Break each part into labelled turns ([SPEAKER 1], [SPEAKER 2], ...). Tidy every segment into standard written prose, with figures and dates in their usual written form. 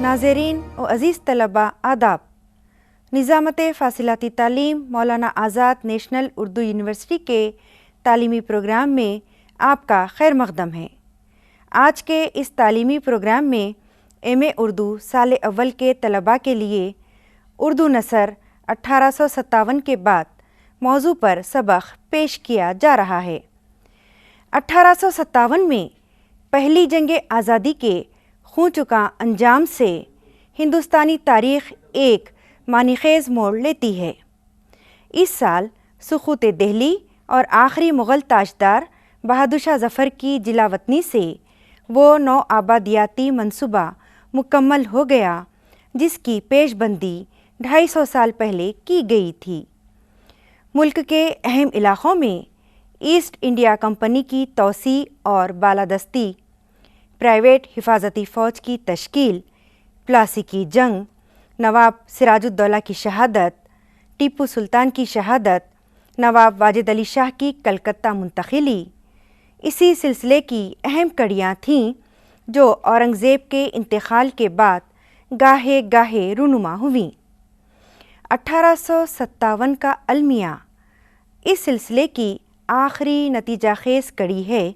[SPEAKER 1] ناظرین و عزیز طلباء آداب، نظامت فاصلاتی تعلیم مولانا آزاد نیشنل اردو یونیورسٹی کے تعلیمی پروگرام میں آپ کا خیر مقدم ہے۔ آج کے اس تعلیمی پروگرام میں ایم اے اردو سال اول کے طلباء کے لیے اردو نثر 1857 کے بعد موضوع پر سبق پیش کیا جا رہا ہے۔ 1857 میں پہلی جنگ آزادی کے خون چکا انجام سے ہندوستانی تاریخ ایک معنی خیز موڑ لیتی ہے۔ اس سال سقوط دہلی اور آخری مغل تاجدار بہادر شاہ ظفر کی جلا وطنی سے وہ نو آبادیاتی منصوبہ مکمل ہو گیا جس کی پیش بندی 250 سال پہلے کی گئی تھی۔ ملک کے اہم علاقوں میں ایسٹ انڈیا کمپنی کی توسیع اور بالادستی، پرائیویٹ حفاظتی فوج کی تشکیل، پلاسی کی جنگ، نواب سراج الدولہ کی شہادت، ٹیپو سلطان کی شہادت، نواب واجد علی شاہ کی کلکتہ منتقلی اسی سلسلے کی اہم کڑیاں تھیں جو اورنگزیب کے انتقال کے بعد گاہے گاہے رونما ہوئیں۔ 1857 کا المیہ اس سلسلے کی آخری نتیجہ خیز کڑی ہے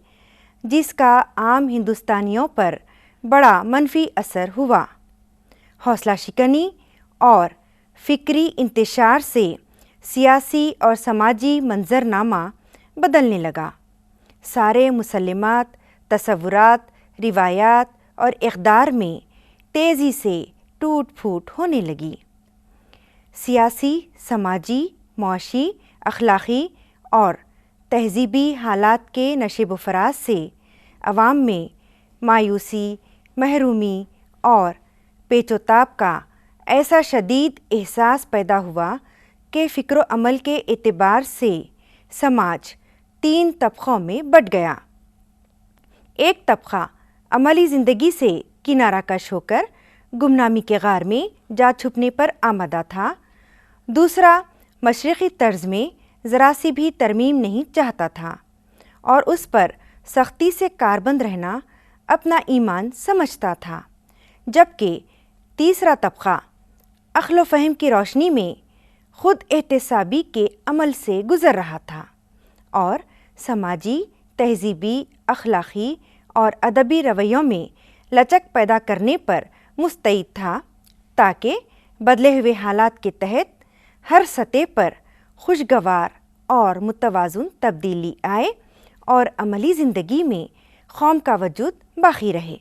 [SPEAKER 1] جس کا عام ہندوستانیوں پر بڑا منفی اثر ہوا۔ حوصلہ شکنی اور فکری انتشار سے سیاسی اور سماجی منظرنامہ بدلنے لگا۔ سارے مسلمات، تصورات، روایات اور اقدار میں تیزی سے ٹوٹ پھوٹ ہونے لگی۔ سیاسی، سماجی، معاشی، اخلاقی اور تہذیبی حالات کے نشیب و فراز سے عوام میں مایوسی، محرومی اور پیچ و تاب کا ایسا شدید احساس پیدا ہوا کہ فکر و عمل کے اعتبار سے سماج 3 طبقوں میں بٹ گیا۔ ایک طبقہ عملی زندگی سے کنارہ کش ہو کر گمنامی کے غار میں جا چھپنے پر آمادہ تھا، دوسرا مشرقی طرز میں ذرا سی بھی ترمیم نہیں چاہتا تھا اور اس پر سختی سے کاربند رہنا اپنا ایمان سمجھتا تھا، جبکہ تیسرا طبقہ عقل و فہم کی روشنی میں خود احتسابی کے عمل سے گزر رہا تھا اور سماجی، تہذیبی، اخلاقی اور ادبی رویوں میں لچک پیدا کرنے پر مستعد تھا تاکہ بدلے ہوئے حالات کے تحت ہر سطح پر خوشگوار اور متوازن تبدیلی آئے اور عملی زندگی میں قوم کا وجود باقی رہے۔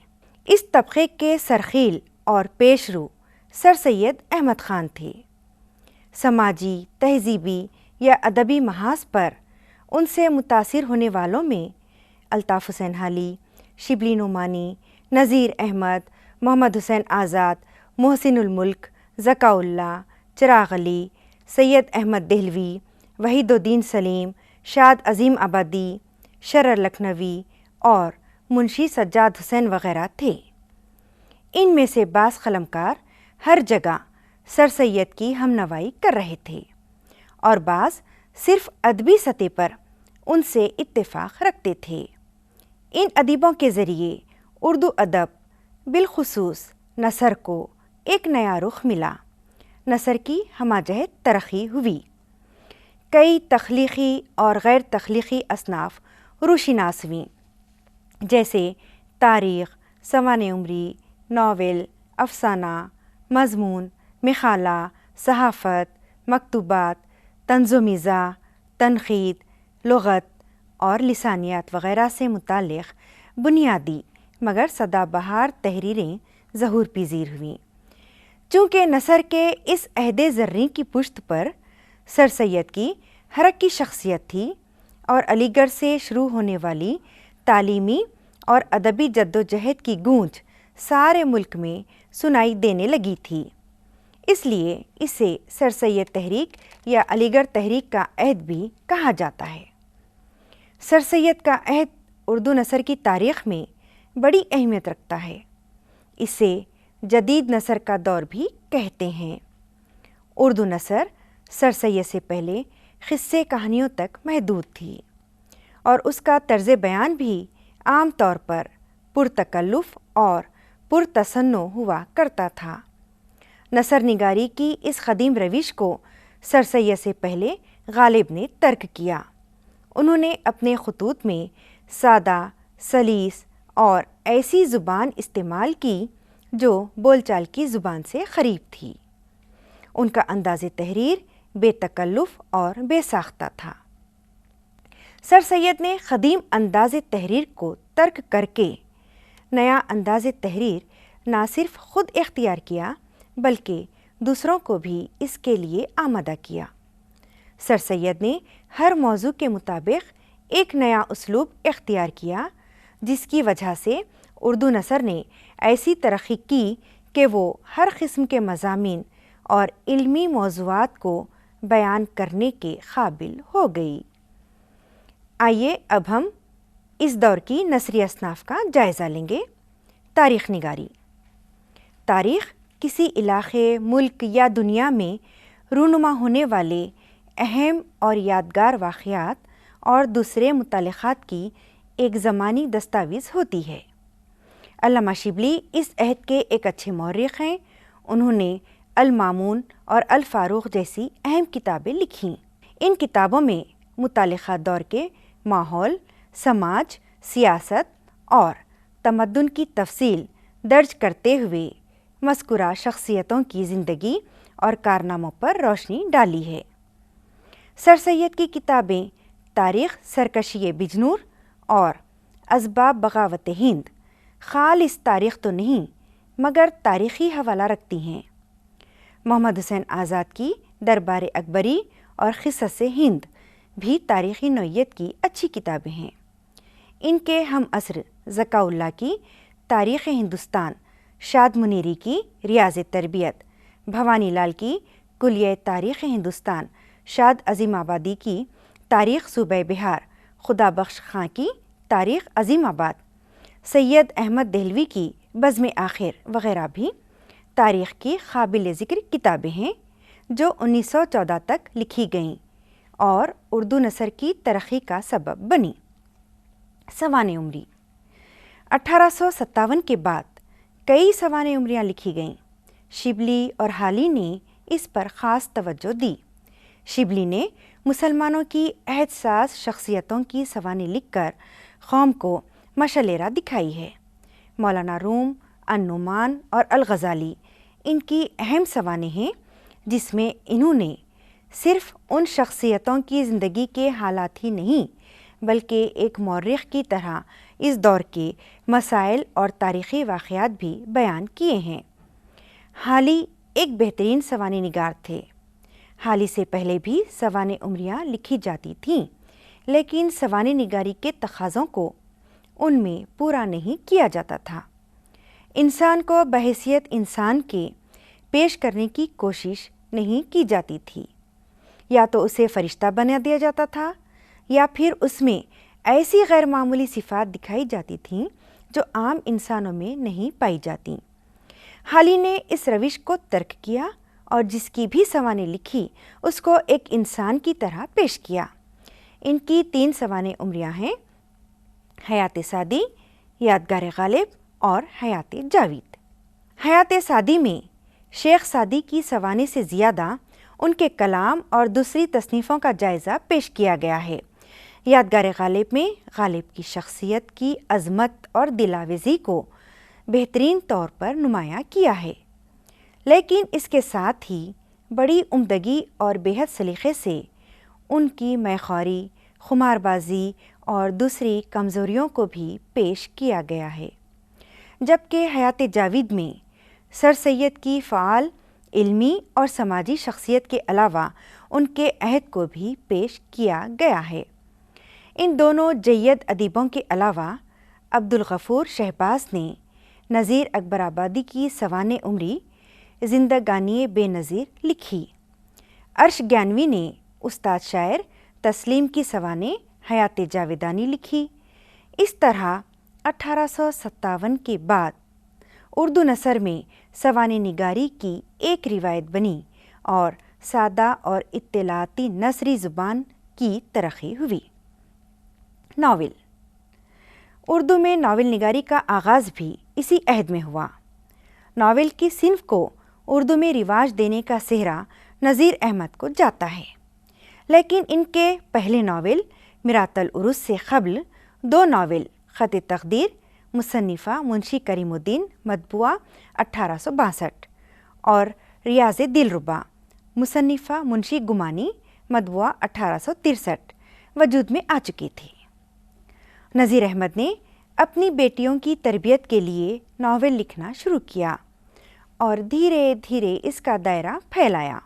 [SPEAKER 1] اس طبقے کے سرخیل اور پیش رو سر سید احمد خان تھے۔ سماجی، تہذیبی یا ادبی محاذ پر ان سے متاثر ہونے والوں میں الطاف حسین حالی، شبلی نعمانی، نذیر احمد، محمد حسین آزاد، محسن الملک، ذکا اللہ، چراغ علی، سید احمد دہلوی، وحید الدین سلیم، شاد عظیم آبادی، شرر لکھنوی اور منشی سجاد حسین وغیرہ تھے۔ ان میں سے بعض قلمکار ہر جگہ سر سید کی ہمنوائی کر رہے تھے اور بعض صرف ادبی سطح پر ان سے اتفاق رکھتے تھے۔ ان ادیبوں کے ذریعے اردو ادب بالخصوص نثر کو ایک نیا رخ ملا۔ نثر کی ہمہ جہت ترقی ہوئی۔ کئی تخلیقی اور غیر تخلیقی اصناف روشناس ہوئیں، جیسے تاریخ، سوانح عمری، ناول، افسانہ، مضمون، مقالہ، صحافت، مکتوبات، طنز و مزاح، تنقید، لغت اور لسانیات وغیرہ سے متعلق بنیادی مگر سدا بہار تحریریں ظہور پذیر ہوئیں۔ چونکہ نثر کے اس عہد زرین کی پشت پر سر سید کی حرک کی شخصیت تھی اور علی گڑھ سے شروع ہونے والی تعلیمی اور ادبی جدوجہد کی گونج سارے ملک میں سنائی دینے لگی تھی، اس لیے اسے سر سید تحریک یا علی گڑھ تحریک کا عہد بھی کہا جاتا ہے۔ سر سید کا عہد اردو نثر کی تاریخ میں بڑی اہمیت رکھتا ہے، اسے جدید نثر کا دور بھی کہتے ہیں۔ اردو نثر سر سید سے پہلے قصے کہانیوں تک محدود تھی اور اس کا طرز بیان بھی عام طور پر پرتکلف اور پرتصنع ہوا کرتا تھا۔ نثر نگاری کی اس قدیم روش کو سر سید سے پہلے غالب نے ترک کیا۔ انہوں نے اپنے خطوط میں سادہ، سلیس اور ایسی زبان استعمال کی جو بول چال کی زبان سے قریب تھی۔ ان کا انداز تحریر بے تکلف اور بے ساختہ تھا۔ سر سید نے قدیم انداز تحریر کو ترک کر کے نیا انداز تحریر نہ صرف خود اختیار کیا بلکہ دوسروں کو بھی اس کے لیے آمادہ کیا۔ سر سید نے ہر موضوع کے مطابق ایک نیا اسلوب اختیار کیا، جس کی وجہ سے اردو نثر نے ایسی ترقی کی کہ وہ ہر قسم کے مضامین اور علمی موضوعات کو بیان کرنے کے قابل ہو گئی۔ آئیے اب ہم اس دور کی نثری اصناف کا جائزہ لیں گے۔ تاریخ نگاری۔ تاریخ کسی علاقے، ملک یا دنیا میں رونما ہونے والے اہم اور یادگار واقعات اور دوسرے متعلقات کی ایک زمانی دستاویز ہوتی ہے۔ علامہ شبلی اس عہد کے ایک اچھے مورخ ہیں۔ انہوں نے المامون اور الفاروق جیسی اہم کتابیں لکھیں۔ ان کتابوں میں متعلقہ دور کے ماحول، سماج، سیاست اور تمدن کی تفصیل درج کرتے ہوئے مذکورہ شخصیتوں کی زندگی اور کارناموں پر روشنی ڈالی ہے۔ سر سید کی کتابیں تاریخ سرکشی بجنور اور اسباب بغاوت ہند خالص تاریخ تو نہیں مگر تاریخی حوالہ رکھتی ہیں۔ محمد حسین آزاد کی دربار اکبری اور قصص ہند بھی تاریخی نوعیت کی اچھی کتابیں ہیں۔ ان کے ہم عصر ذکاء اللہ کی تاریخ ہندوستان، شاد منیری کی ریاض تربیت، بھوانی لال کی کلیہ تاریخ ہندوستان، شاد عظیم آبادی کی تاریخ صوبہ بہار، خدا بخش خاں کی تاریخ عظیم آباد، سید احمد دہلوی کی بزم آخر وغیرہ بھی تاریخ کی قابل ذکر کتابیں ہیں جو 1914 تک لکھی گئیں اور اردو نثر کی ترقی کا سبب بنی۔ سوانح عمری۔ 1857 کے بعد کئی سوانح عمریاں لکھی گئیں۔ شبلی اور حالی نے اس پر خاص توجہ دی۔ شبلی نے مسلمانوں کی عہد ساز شخصیتوں کی سوانح لکھ کر قوم کو مشعل راہ دکھائی ہے۔ مولانا روم، النعمان اور الغزالی ان کی اہم سوانح ہیں، جس میں انہوں نے صرف ان شخصیتوں کی زندگی کے حالات ہی نہیں بلکہ ایک مورخ کی طرح اس دور کے مسائل اور تاریخی واقعات بھی بیان کیے ہیں۔ حالی ایک بہترین سوانح نگار تھے۔ حالی سے پہلے بھی سوانح عمریاں لکھی جاتی تھیں، لیکن سوانح نگاری کے تقاضوں کو ان میں پورا نہیں کیا جاتا تھا۔ انسان کو بحیثیت انسان کے پیش کرنے کی کوشش نہیں کی جاتی تھی، یا تو اسے فرشتہ بنا دیا جاتا تھا یا پھر اس میں ایسی غیر معمولی صفات دکھائی جاتی تھیں جو عام انسانوں میں نہیں پائی جاتیں۔ حالی نے اس روش کو ترک کیا اور جس کی بھی سوانح لکھی اس کو ایک انسان کی طرح پیش کیا۔ ان کی 3 سوانح عمریاں ہیں: حیات سعدی، یادگار غالب اور حیات جاوید۔ حیات سعدی میں شیخ سعدی کی سوانح سے زیادہ ان کے کلام اور دوسری تصنیفوں کا جائزہ پیش کیا گیا ہے۔ یادگار غالب میں غالب کی شخصیت کی عظمت اور دلاویزی کو بہترین طور پر نمایاں کیا ہے، لیکن اس کے ساتھ ہی بڑی عمدگی اور بے حد سلیقے سے ان کی میخواری، خمار بازی اور دوسری کمزوریوں کو بھی پیش کیا گیا ہے، جبکہ حیات جاوید میں سر سید کی فعال علمی اور سماجی شخصیت کے علاوہ ان کے عہد کو بھی پیش کیا گیا ہے۔ ان دونوں جید ادیبوں کے علاوہ عبدالغفور شہباز نے نذیر اکبر آبادی کی سوانح عمری زندگانی بے نظیر لکھی۔ عرش گیانوی نے استاد شاعر تسلیم کی سوانح حیات جاویدانی لکھی۔ اس طرح 1857 کے بعد اردو نثر میں سوانح نگاری کی ایک روایت بنی اور سادہ اور اطلاعاتی نثری زبان کی ترقی ہوئی۔ ناول۔ اردو میں ناول نگاری کا آغاز بھی اسی عہد میں ہوا۔ ناول کی صنف کو اردو میں رواج دینے کا سہرا نذیر احمد کو جاتا ہے، لیکن ان کے پہلے ناول میرات العروس سے قبل 2 ناول خط تقدیر مصنفہ منشی کریم الدین مطبوعہ 1862 اور ریاض دلربا مصنفہ منشی گمانی مطبوعہ 1863 وجود میں آ چکی تھی۔ نذیر احمد نے اپنی بیٹیوں کی تربیت کے لیے ناول لکھنا شروع کیا اور دھیرے دھیرے اس کا دائرہ پھیلایا۔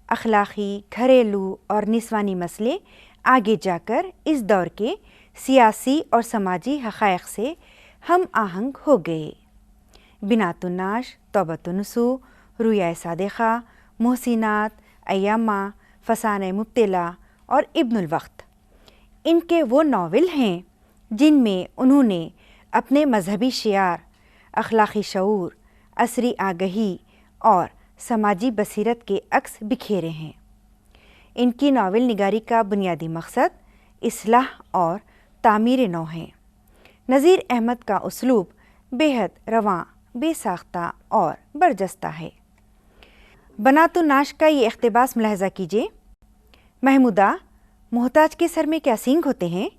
[SPEAKER 1] اخلاقی، گھریلو اور نسوانی مسئلے آگے جا کر اس دور کے سیاسی اور سماجی حقائق سے ہم آہنگ ہو گئے۔ بنات الناش، توبۃ النصوح، رویا صادقہ، محسنات، ایامہ، فسانہ مبتلا اور ابن الوقت ان کے وہ ناول ہیں جن میں انہوں نے اپنے مذہبی شعار، اخلاقی شعور، عصری آگہی اور سماجی بصیرت کے عکس بکھیرے ہیں۔ ان کی ناول نگاری کا بنیادی مقصد اصلاح اور تعمیر نو ہے۔ نذیر احمد کا اسلوب بے حد رواں، بے ساختہ اور برجستہ ہے۔ بنات الناش کا یہ اقتباس ملاحظہ کیجیے: محمودہ، محتاج کے سر میں کیا سینگ ہوتے ہیں؟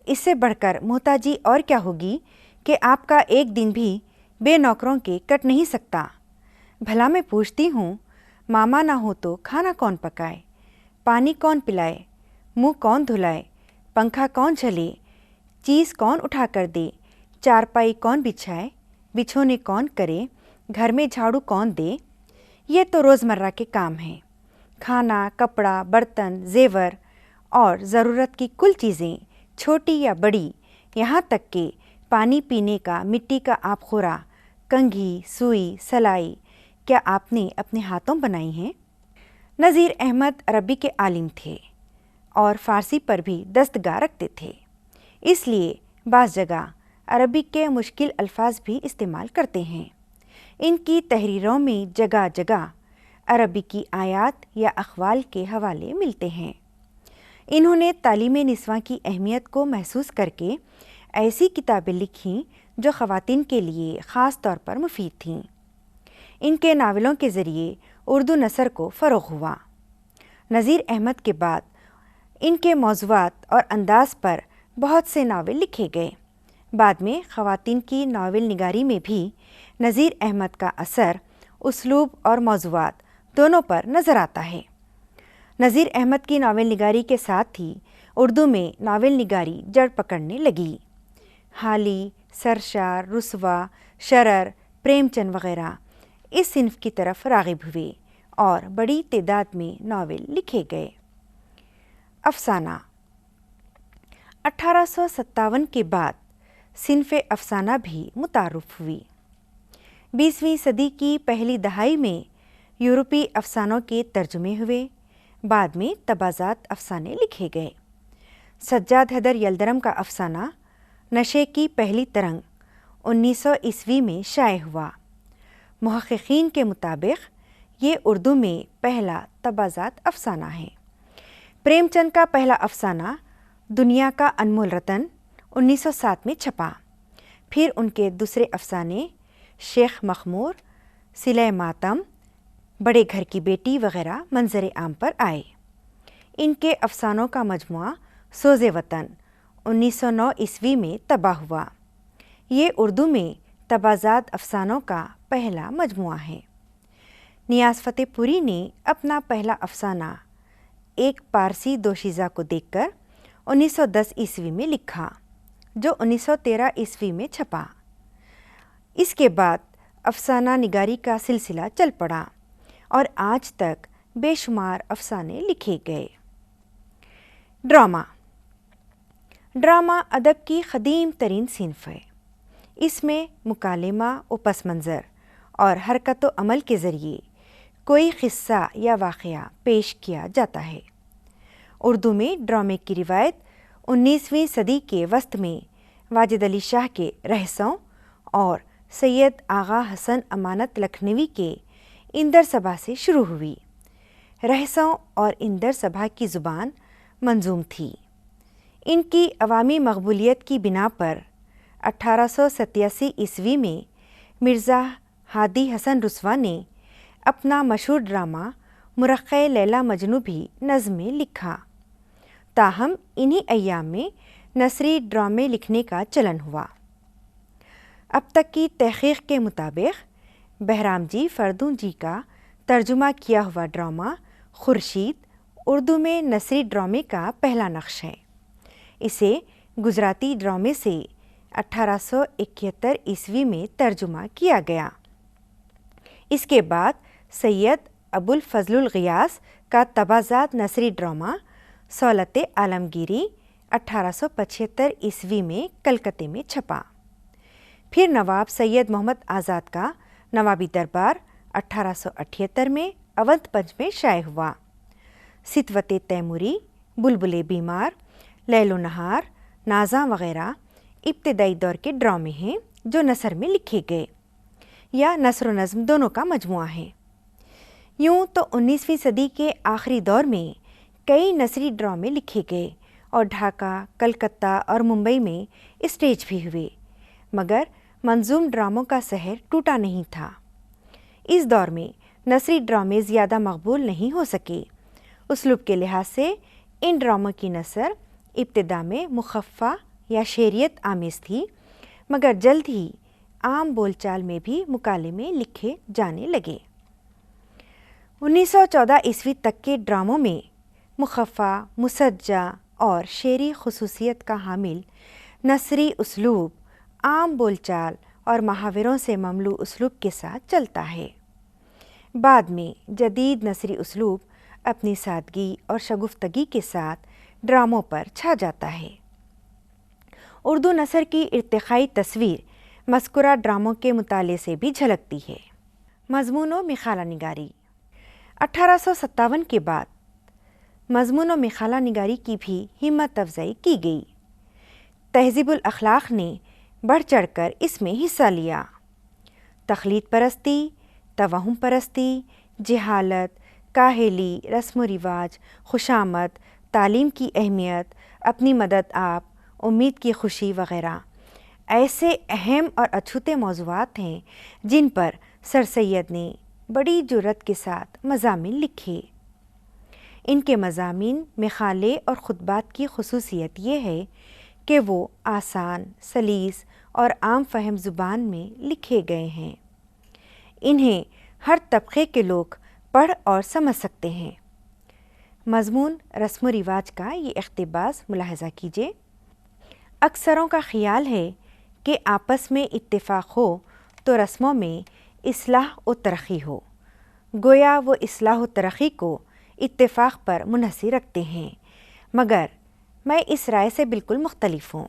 [SPEAKER 1] اس سے بڑھ کر محتاجی اور کیا ہوگی کہ آپ کا ایک دن بھی بے نوکروں کے کٹ نہیں سکتا۔ بھلا میں پوچھتی ہوں، ماما نہ ہو تو کھانا کون پکائے، پانی کون پلائے، منہ کون دھلائے، پنکھا کون جھلے، چیز کون اٹھا کر دے، چارپائی کون بچھائے، بچھونے کون کرے، گھر میں جھاڑو کون دے؟ یہ تو روزمرہ کے کام ہیں۔ کھانا، کپڑا، برتن، زیور اور ضرورت کی کل چیزیں، چھوٹی یا بڑی، یہاں تک کہ پانی پینے کا مٹی کا آب خورا، کنگھی، سوئی، سلائی، کیا آپ نے اپنے ہاتھوں بنائی ہیں؟ نذیر احمد عربی کے عالم تھے اور فارسی پر بھی دستگاہ رکھتے تھے، اس لیے بعض جگہ عربی کے مشکل الفاظ بھی استعمال کرتے ہیں۔ ان کی تحریروں میں جگہ جگہ عربی کی آیات یا اقوال کے حوالے ملتے ہیں۔ انہوں نے تعلیم نسواں کی اہمیت کو محسوس کر کے ایسی کتابیں لکھیں جو خواتین کے لیے خاص طور پر مفید تھیں۔ ان کے ناولوں کے ذریعے اردو نثر کو فروغ ہوا۔ نذیر احمد کے بعد ان کے موضوعات اور انداز پر بہت سے ناول لکھے گئے۔ بعد میں خواتین کی ناول نگاری میں بھی نذیر احمد کا اثر اسلوب اور موضوعات دونوں پر نظر آتا ہے۔ نذیر احمد کی ناول نگاری کے ساتھ ہی اردو میں ناول نگاری جڑ پکڑنے لگی۔ حالی، سرشار، رسوا، شرر، پریم چند وغیرہ اس صنف کی طرف راغب ہوئے اور بڑی تعداد میں ناول لکھے گئے۔ افسانہ۔ 1857 کے بعد صنف افسانہ بھی متعارف ہوئی۔ 20ویں صدی کی پہلی دہائی میں یورپی افسانوں کے ترجمے ہوئے، بعد میں تبازات افسانے لکھے گئے۔ سجاد حیدر یلدرم کا افسانہ نشے کی پہلی ترنگ 1900 عیسوی میں شائع ہوا۔ محققین کے مطابق یہ اردو میں پہلا تبازات افسانہ ہے۔ پریم چند کا پہلا افسانہ دنیا کا انمول رتن 1907 میں چھپا۔ پھر ان کے دوسرے افسانے شیخ مخمور، صلہ ماتم، بڑے گھر کی بیٹی وغیرہ منظر عام پر آئے۔ ان کے افسانوں کا مجموعہ سوز وطن 1909 عیسوی میں طبع ہوا۔ یہ اردو میں تبازات افسانوں کا پہلا مجموعہ ہے۔ نیاز فتح پوری نے اپنا پہلا افسانہ ایک پارسی دوشیزہ کو دیکھ کر 1910 عیسوی میں لکھا، جو 1913 عیسوی میں چھپا۔ اس کے بعد افسانہ نگاری کا سلسلہ چل پڑا اور آج تک بے شمار افسانے لکھے گئے۔ ڈرامہ۔ ڈرامہ ادب کی قدیم ترین صنف ہے۔ اس میں مکالمہ و پس منظر اور حرکت و عمل کے ذریعے کوئی قصہ یا واقعہ پیش کیا جاتا ہے۔ اردو میں ڈرامے کی روایت 19ویں صدی کے وسط میں واجد علی شاہ کے رہسوں اور سید آغا حسن امانت لکھنوی کے اندر سبھا سے شروع ہوئی۔ رہسوں اور اندر سبھا کی زبان منظوم تھی۔ ان کی عوامی مقبولیت کی بنا پر 1887 عیسوی میں مرزا ہادی حسن رسوا نے اپنا مشہور ڈرامہ مرقع لیلا مجنوں بھی نظم میں لکھا۔ تاہم انہی ایام میں نثری ڈرامے لکھنے کا چلن ہوا۔ اب تک کی تحقیق کے مطابق بہرام جی فردوں جی کا ترجمہ کیا ہوا ڈرامہ خورشید اردو میں نثری ڈرامے کا پہلا نقش ہے۔ اسے گجراتی ڈرامے سے 1871 عیسوی میں ترجمہ کیا گیا۔ اس کے بعد سید ابو الفضل الغیاث کا تبازات نثری ڈرامہ سہولت عالمگیری 1875 عیسوی میں کلکتے میں چھپا۔ پھر نواب سید محمد آزاد کا نوابی دربار 1878 میں اودھ پنچ میں شائع ہوا۔ ستوت تیموری، بلبل بیمار، لیل و نہار، نازاں وغیرہ ابتدائی دور کے ڈرامے ہیں جو نثر میں لکھے گئے یا نثر و نظم دونوں کا مجموعہ ہے۔ یوں تو 19ویں صدی کے آخری دور میں کئی نثری ڈرامے لکھے گئے اور ڈھاکہ، کلکتہ اور ممبئی میں اسٹیج بھی ہوئے، مگر منظوم ڈراموں کا سحر ٹوٹا نہیں تھا۔ اس دور میں نثری ڈرامے زیادہ مقبول نہیں ہو سکے۔ اسلوب کے لحاظ سے ان ڈراموں کی نثر ابتدا میں مخفف یا شعریت آمیز تھی، مگر جلد ہی عام بول چال میں بھی مکالمے لکھے جانے لگے۔ 1914 عیسوی تک کے ڈراموں میں مخفف، مسجع اور شعری خصوصیت کا حامل نثری اسلوب عام بول چال اور محاوروں سے مملو اسلوب کے ساتھ چلتا ہے۔ بعد میں جدید نثری اسلوب اپنی سادگی اور شگفتگی کے ساتھ ڈراموں پر چھا جاتا ہے۔ اردو نثر کی ارتقائی تصویر مذکورہ ڈراموں کے مطالعے سے بھی جھلکتی ہے۔ مضمون و مخالہ نگاری 1857 کے بعد مضمون و مخالہ نگاری کی بھی ہمت افزائی کی گئی۔ تہذیب الاخلاق نے بڑھ چڑھ کر اس میں حصہ لیا۔ تقلید پرستی، توہم پرستی، جہالت، کاہلی، رسم و رواج، خوشامد، تعلیم کی اہمیت، اپنی مدد آپ، امید کی خوشی وغیرہ ایسے اہم اور اچھوتے موضوعات ہیں جن پر سر سید نے بڑی جرأت کے ساتھ مضامین لکھے۔ ان کے مضامین مخالے اور خطبات کی خصوصیت یہ ہے کہ وہ آسان، سلیس اور عام فہم زبان میں لکھے گئے ہیں۔ انہیں ہر طبقے کے لوگ پڑھ اور سمجھ سکتے ہیں۔ مضمون رسم و رواج کا یہ اقتباس ملاحظہ کیجیے۔ اکثروں کا خیال ہے کہ آپس میں اتفاق ہو تو رسموں میں اصلاح و ترقی ہو، گویا وہ اصلاح و ترقی کو اتفاق پر منحصر رکھتے ہیں، مگر میں اس رائے سے بالکل مختلف ہوں۔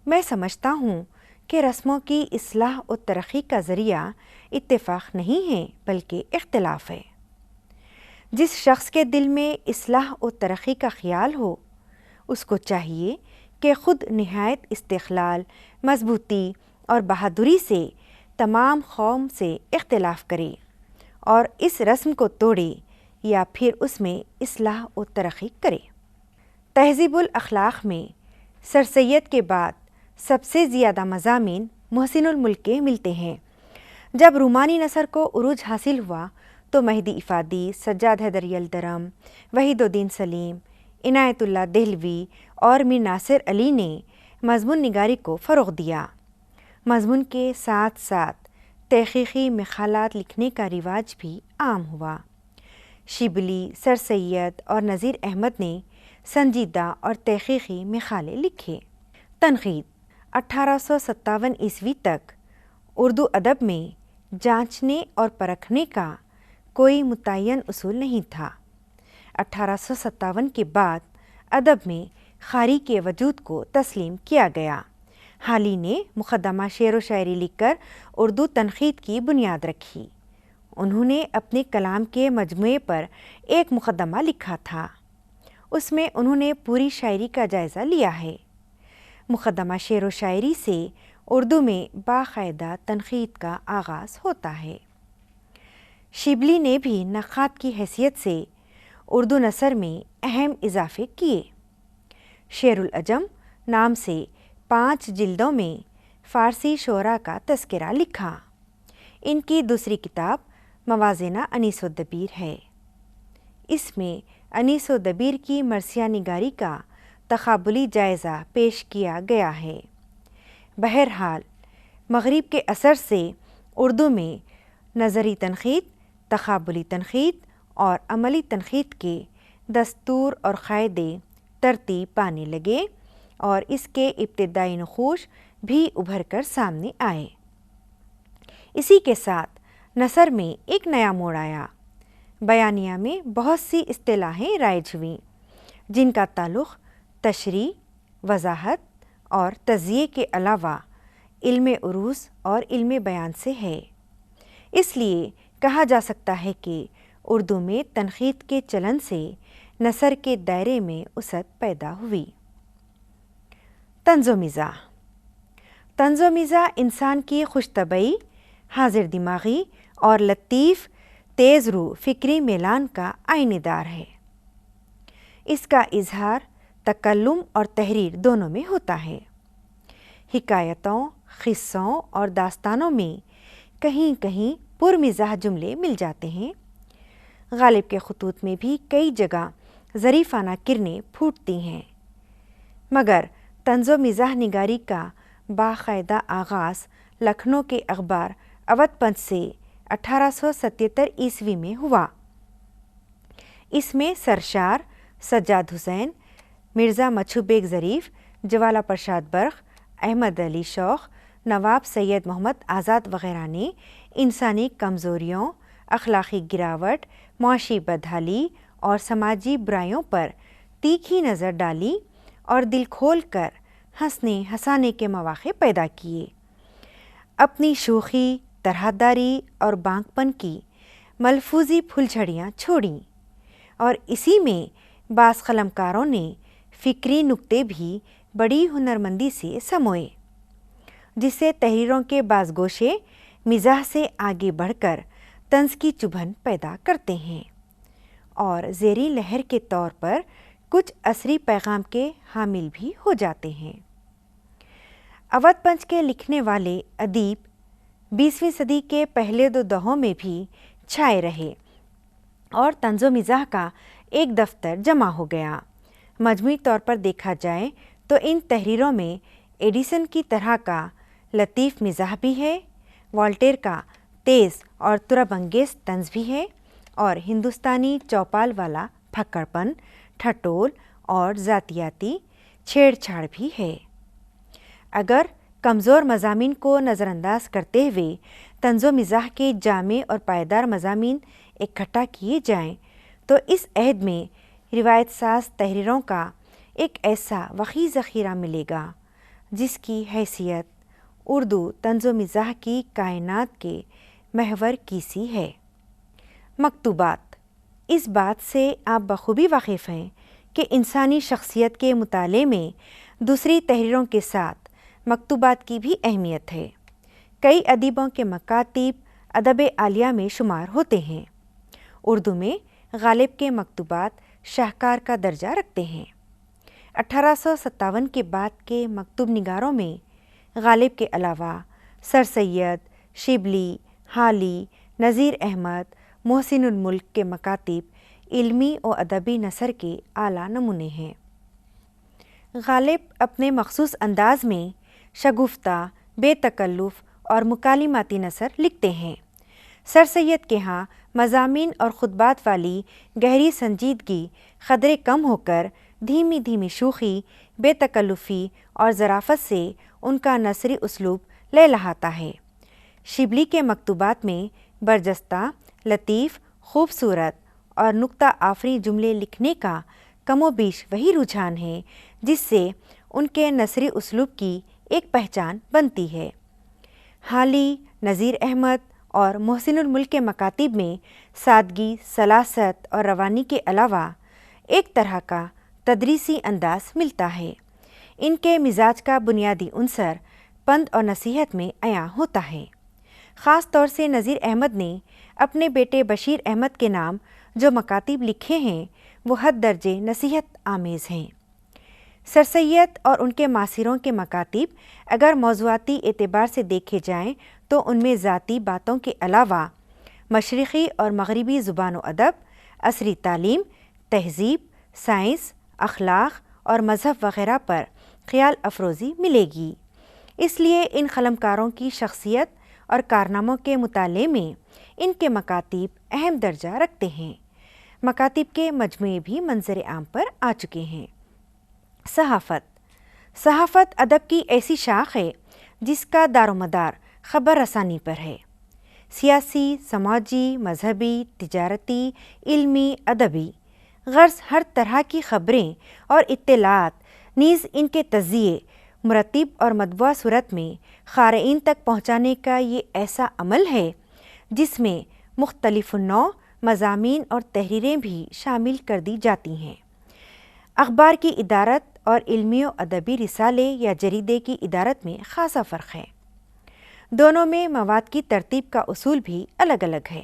[SPEAKER 1] میں سمجھتا ہوں کہ رسموں کی اصلاح و ترقی کا ذریعہ اتفاق نہیں ہے بلکہ اختلاف ہے۔ جس شخص کے دل میں اصلاح و ترقی کا خیال ہو اس کو چاہیے کہ خود نہایت استقلال، مضبوطی اور بہادری سے تمام قوم سے اختلاف کرے اور اس رسم کو توڑے یا پھر اس میں اصلاح و ترقی کرے۔ تہذیب الاخلاق میں سر سید کے بعد سب سے زیادہ مضامین محسن الملک کے ملتے ہیں۔ جب رومانی نثر کو عروج حاصل ہوا تو مہدی افادی، سجاد حیدر یلدرم، وحید الدین سلیم، عنایت اللہ دہلوی اور میر ناصر علی نے مضمون نگاری کو فروغ دیا۔ مضمون کے ساتھ ساتھ تحقیقی مقالات لکھنے کا رواج بھی عام ہوا۔ شبلی، سر سید اور نذیر احمد نے سنجیدہ اور تحقیقی مقالے لکھے۔ تنقید 1857 عیسوی تک اردو ادب میں جانچنے اور پرکھنے کا کوئی متعین اصول نہیں تھا۔ 1857 کے بعد ادب میں خاری کے وجود کو تسلیم کیا گیا۔ حالی نے مقدمہ شعر و شاعری لکھ کر اردو تنقید کی بنیاد رکھی۔ انہوں نے اپنے کلام کے مجموعے پر ایک مقدمہ لکھا تھا، اس میں انہوں نے پوری شاعری کا جائزہ لیا ہے۔ مقدمہ شعر و شاعری سے اردو میں باقاعدہ تنقید کا آغاز ہوتا ہے۔ شبلی نے بھی نقاد کی حیثیت سے اردو نثر میں اہم اضافے کیے۔ شعر العجم نام سے 5 جلدوں میں فارسی شعراء کا تذکرہ لکھا۔ ان کی دوسری کتاب موازنہ انیس و دبیر ہے۔ اس میں انیس و دبیر کی مرثیہ نگاری کا تقابلی جائزہ پیش کیا گیا ہے۔ بہرحال مغرب کے اثر سے اردو میں نظری تنقید، تقابلی تنقید اور عملی تنقید کے دستور اور قاعدے ترتیب پانے لگے اور اس کے ابتدائی نقوش بھی ابھر کر سامنے آئے۔ اسی کے ساتھ نثر میں ایک نیا موڑ آیا۔ بیانیہ میں بہت سی اصطلاحیں رائج ہوئیں جن کا تعلق تشریح، وضاحت اور تجزیے کے علاوہ علم عروض اور علم بیان سے ہے۔ اس لیے کہا جا سکتا ہے کہ اردو میں تنقید کے چلن سے نثر کے دائرے میں وسعت پیدا ہوئی۔ طنز و مزاح۔ طنز و مزاح انسان کی خوش طبعی، حاضر دماغی اور لطیف تیز رو فکری میلان کا آئینہ دار ہے۔ اس کا اظہار تکلم اور تحریر دونوں میں ہوتا ہے۔ حکایتوں، قصوں اور داستانوں میں کہیں کہیں پرمزاح جملے مل جاتے ہیں۔ غالب کے خطوط میں بھی کئی جگہ ظریفانہ کرنیں پھوٹتی ہیں، مگر طنز و مزاح نگاری کا باقاعدہ آغاز لکھنؤ کے اخبار اودھ پنچ سے 1877 عیسوی میں ہوا۔ اس میں سرشار، سجاد حسین، مرزا مچھو بیگ ظریف، جوالا پرساد برق، احمد علی شوق، نواب سید محمد آزاد وغیرہ نے انسانی کمزوریوں، اخلاقی گراوٹ، معاشی بدحالی اور سماجی برائیوں پر تیکھی نظر ڈالی اور دل کھول کر ہنسنے ہنسانے کے مواقع پیدا کیے۔ اپنی شوخی، طرحداری اور بانک پن کی ملفوظی پھول جھڑیاں چھوڑیں اور اسی میں بعض قلمکاروں نے فکری نکتے بھی بڑی ہنرمندی سے سموئے، جس سے تحریروں کے بعض گوشے مزاح سے آگے بڑھ کر طنز کی چبھن پیدا کرتے ہیں اور زیریں لہر کے طور پر کچھ عصری پیغام کے حامل بھی ہو جاتے ہیں۔ اودھ پنچ کے لکھنے والے ادیب 20ویں صدی کے پہلے 2 دہوں میں بھی چھائے رہے اور طنز و مزاح کا ایک دفتر جمع ہو گیا۔ مجموعی طور پر دیکھا جائے تو ان تحریروں میں ایڈیسن کی طرح کا لطیف مزاح بھی ہے، والٹیر کا تیز اور طرب انگیز طنز بھی ہے اور ہندوستانی چوپال والا پھکڑ پن، ٹھٹول اور ذاتیاتی چھیڑ چھاڑ بھی ہے۔ اگر کمزور مضامین کو نظر انداز کرتے ہوئے طنز و مزاح کے جامع اور پائیدار مضامین اکٹھا کیے جائیں تو اس عہد میں روایت ساز تحریروں کا ایک ایسا وسیع ذخیرہ ملے گا جس کی حیثیت اردو طنز و مزاح کی کائنات کے محور کی سی ہے۔ مکتوبات۔ اس بات سے آپ بخوبی واقف ہیں کہ انسانی شخصیت کے مطالعے میں دوسری تحریروں کے ساتھ مکتوبات کی بھی اہمیت ہے۔ کئی ادیبوں کے مکاتیب ادب عالیہ میں شمار ہوتے ہیں۔ اردو میں غالب کے مکتوبات شاہکار کا درجہ رکھتے ہیں۔ 1857 کے بعد کے مکتوب نگاروں میں غالب کے علاوہ سر سید، شبلی، حالی، نذیر احمد، محسن الملک کے مکاتب علمی و ادبی نثر کے اعلیٰ نمونے ہیں۔ غالب اپنے مخصوص انداز میں شگفتہ، بے تکلف اور مکالماتی نثر لکھتے ہیں۔ سر سید کے ہاں مضامین اور خطبات والی گہری سنجیدگی قدرے کم ہو کر دھیمی دھیمی شوخی، بے تکلفی اور ظرافت سے ان کا نثری اسلوب لہلہاتا ہے۔ شبلی کے مکتوبات میں برجستہ، لطیف، خوبصورت اور نکتہ آفریں جملے لکھنے کا کم و بیش وہی رجحان ہے جس سے ان کے نثری اسلوب کی ایک پہچان بنتی ہے۔ حالی، نذیر احمد اور محسن الملک کے مکاتب میں سادگی، سلاست اور روانی کے علاوہ ایک طرح کا تدریسی انداز ملتا ہے۔ ان کے مزاج کا بنیادی عنصر پند اور نصیحت میں عیاں ہوتا ہے۔ خاص طور سے نذیر احمد نے اپنے بیٹے بشیر احمد کے نام جو مکاتب لکھے ہیں وہ حد درجے نصیحت آمیز ہیں۔ سر سید اور ان کے معاصروں کے مکاتب اگر موضوعاتی اعتبار سے دیکھے جائیں تو ان میں ذاتی باتوں کے علاوہ مشرقی اور مغربی زبان و ادب، عصری تعلیم، تہذیب، سائنس، اخلاق اور مذہب وغیرہ پر خیال افروزی ملے گی۔ اس لیے ان قلمکاروں کی شخصیت اور کارناموں کے مطالعے میں ان کے مکاتب اہم درجہ رکھتے ہیں۔ مکاتب کے مجموعے بھی منظر عام پر آ چکے ہیں۔ صحافت ادب کی ایسی شاخ ہے جس کا دار و مدار خبر رسانی پر ہے۔ سیاسی، سماجی، مذہبی، تجارتی، علمی، ادبی، غرض ہر طرح کی خبریں اور اطلاعات نیز ان کے تجزیے مرتب اور مطبوعہ صورت میں قارئین تک پہنچانے کا یہ ایسا عمل ہے جس میں مختلف النوع مضامین اور تحریریں بھی شامل کر دی جاتی ہیں۔ اخبار کی ادارت اور علمی و ادبی رسالے یا جریدے کی ادارت میں خاصا فرق ہے۔ دونوں میں مواد کی ترتیب کا اصول بھی الگ الگ ہے۔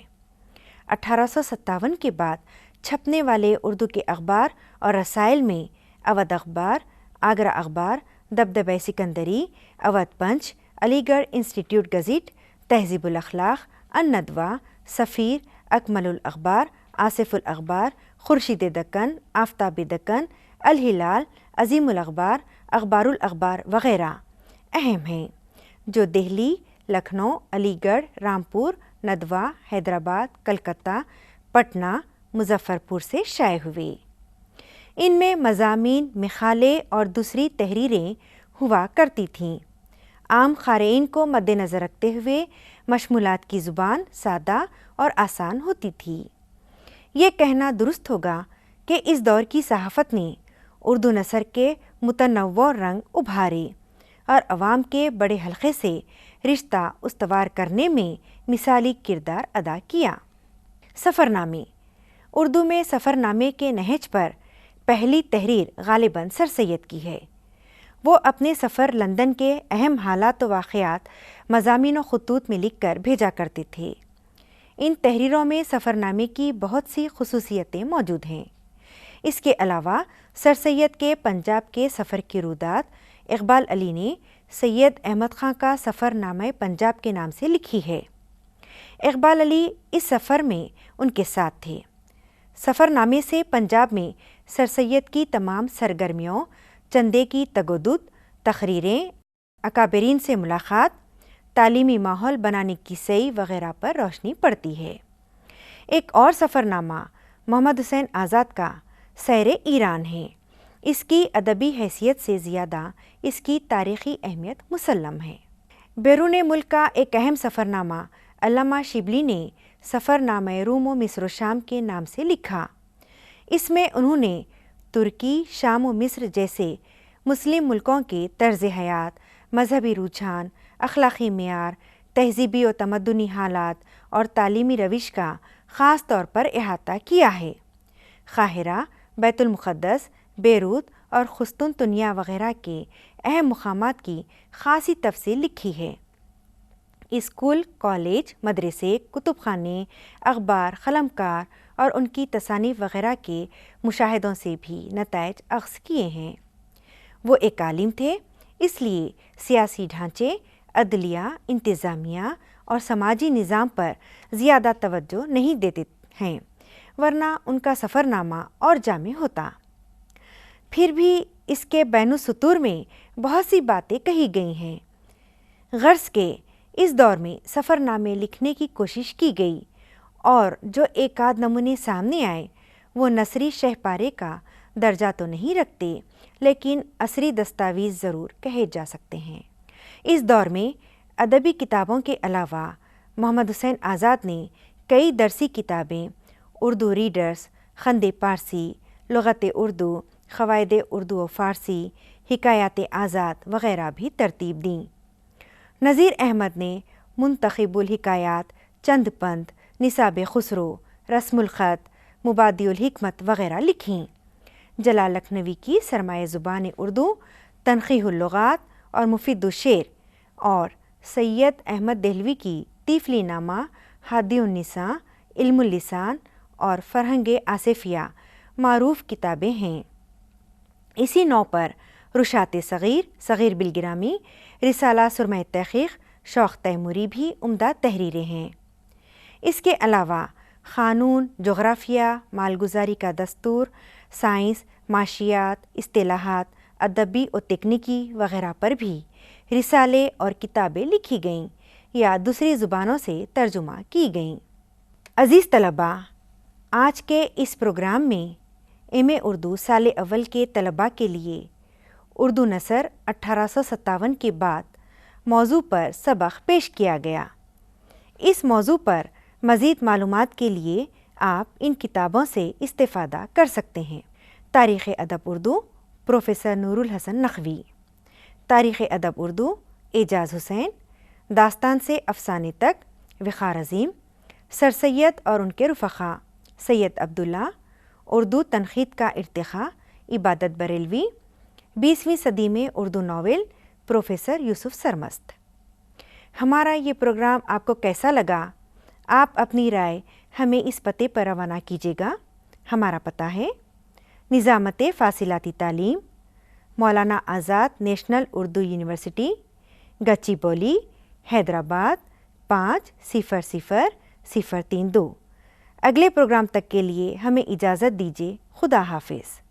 [SPEAKER 1] 1857 کے بعد چھپنے والے اردو کے اخبار اور رسائل میں اودھ اخبار، آگرہ اخبار، دبدبہ سکندری، اودھ پنچ، علی گڑھ انسٹیٹیوٹ گزٹ، تہذیب الاخلاق، الندوہ، سفیر، اکمل الاخبار، آصف الاخبار، خورشید دکن، آفتاب دکن، الہلال، عظیم الاخبار، اخبار الاخبار وغیرہ اہم ہیں، جو دہلی، لکھنؤ، علی گڑھ، رامپور، ندوہ، حیدرآباد، کلکتہ، پٹنہ، مظفرپور سے شائع ہوئے۔ ان میں مضامین، مقالے اور دوسری تحریریں ہوا کرتی تھیں۔ عام قارئین کو مد نظر رکھتے ہوئے مشمولات کی زبان سادہ اور آسان ہوتی تھی۔ یہ کہنا درست ہوگا کہ اس دور کی صحافت نے اردو نثر کے متنوع رنگ ابھارے اور عوام کے بڑے حلقے سے رشتہ استوار کرنے میں مثالی کردار ادا کیا۔ سفرنامے اردو میں سفرنامے کے نہج پر پہلی تحریر غالباً سر سید کی ہے۔ وہ اپنے سفر لندن کے اہم حالات و واقعات مضامین و خطوط میں لکھ کر بھیجا کرتے تھے۔ ان تحریروں میں سفرنامے کی بہت سی خصوصیتیں موجود ہیں۔ اس کے علاوہ سر سید کے پنجاب کے سفر کی رویداد اقبال علی نے سید احمد خاں کا سفر نامہ پنجاب کے نام سے لکھی ہے۔ اقبال علی اس سفر میں ان کے ساتھ تھے۔ سفر نامے سے پنجاب میں سر سید کی تمام سرگرمیوں، چندے کی تگودد، تقریریں، اکابرین سے ملاقات، تعلیمی ماحول بنانے کی سعی وغیرہ پر روشنی پڑتی ہے۔ ایک اور سفر نامہ محمد حسین آزاد کا سیر ایران ہے۔ اس کی ادبی حیثیت سے زیادہ اس کی تاریخی اہمیت مسلم ہے۔ بیرون ملک کا ایک اہم سفر نامہ علامہ شبلی نے سفر نامہ روم و مصر و شام کے نام سے لکھا۔ اس میں انہوں نے ترکی، شام و مصر جیسے مسلم ملکوں کے طرز حیات، مذہبی رجحان، اخلاقی معیار، تہذیبی و تمدنی حالات اور تعلیمی روش کا خاص طور پر احاطہ کیا ہے۔ قاہرہ، بیت المقدس، بیروت اور قسطنطنیہ وغیرہ کے اہم مقامات کی خاصی تفصیل لکھی ہے۔ اسکول، کالج، مدرسے، کتب خانے، اخبار، قلمکار اور ان کی تصانیف وغیرہ کے مشاہدوں سے بھی نتائج اخذ کیے ہیں۔ وہ ایک عالم تھے، اس لیے سیاسی ڈھانچے، عدلیہ، انتظامیہ اور سماجی نظام پر زیادہ توجہ نہیں دیتے ہیں، ورنہ ان کا سفر نامہ اور جامع ہوتا۔ پھر بھی اس کے بین السطور میں بہت سی باتیں کہی گئی ہیں۔ غرض کہ اس دور میں سفر نامے لکھنے کی کوشش کی گئی اور جو ایک آدھ نمونے سامنے آئے وہ نثری شہ پارے کا درجہ تو نہیں رکھتے، لیکن عصری دستاویز ضرور کہے جا سکتے ہیں۔ اس دور میں ادبی کتابوں کے علاوہ محمد حسین آزاد نے کئی درسی کتابیں، اردو ریڈرز، خند پارسی، لغت اردو، قواعد اردو و فارسی، حکایات آزاد وغیرہ بھی ترتیب دیں۔ نذیر احمد نے منتخب الحکایات، چند پند، نصاب خسرو، رسم الخط، مبادی الحکمت وغیرہ لکھیں۔ جلال لکھنوی کی سرمایہ زبان اردو، تنقیح اللغات اور مفید الشعر، اور سید احمد دہلوی کی تیفلی نامہ، ہادی النساء، علم اللسان اور فرہنگ آصفیہ معروف کتابیں ہیں۔ اسی نو پر رشات صغیر، صغیر بالگرامی، رسالہ سرمہ تحقیق، شوق تیموری بھی عمدہ تحریریں ہیں۔ اس کے علاوہ قانون، جغرافیہ، مالگزاری کا دستور، سائنس، معاشیات، اصطلاحات، ادبی و تکنیکی وغیرہ پر بھی رسالے اور کتابیں لکھی گئیں یا دوسری زبانوں سے ترجمہ کی گئیں۔ عزیز طلباء، آج کے اس پروگرام میں ایم اے اردو سال اول کے طلباء کے لیے اردو نثر 1857 کے بعد موضوع پر سبق پیش کیا گیا۔ اس موضوع پر مزید معلومات کے لیے آپ ان کتابوں سے استفادہ کر سکتے ہیں۔ تاریخ ادب اردو، پروفیسر نور الحسن نقوی۔ تاریخ ادب اردو، اعجاز حسین۔ داستان سے افسانے تک، وقار عظیم۔ سر سید اور ان کے رفقا، سید عبداللہ۔ اردو تنقید کا ارتقاء، عبادت بریلوی۔ 20ویں صدی میں اردو ناول، پروفیسر یوسف سرمست۔ ہمارا یہ پروگرام آپ کو کیسا لگا؟ آپ اپنی رائے ہمیں اس پتے پر روانہ کیجیے گا۔ ہمارا پتہ ہے: نظامت فاصلاتی تعلیم، مولانا آزاد نیشنل اردو یونیورسٹی، گچی بولی، حیدرآباد 500032۔ اگلے پروگرام تک کے لیے ہمیں اجازت دیجیے۔ خدا حافظ۔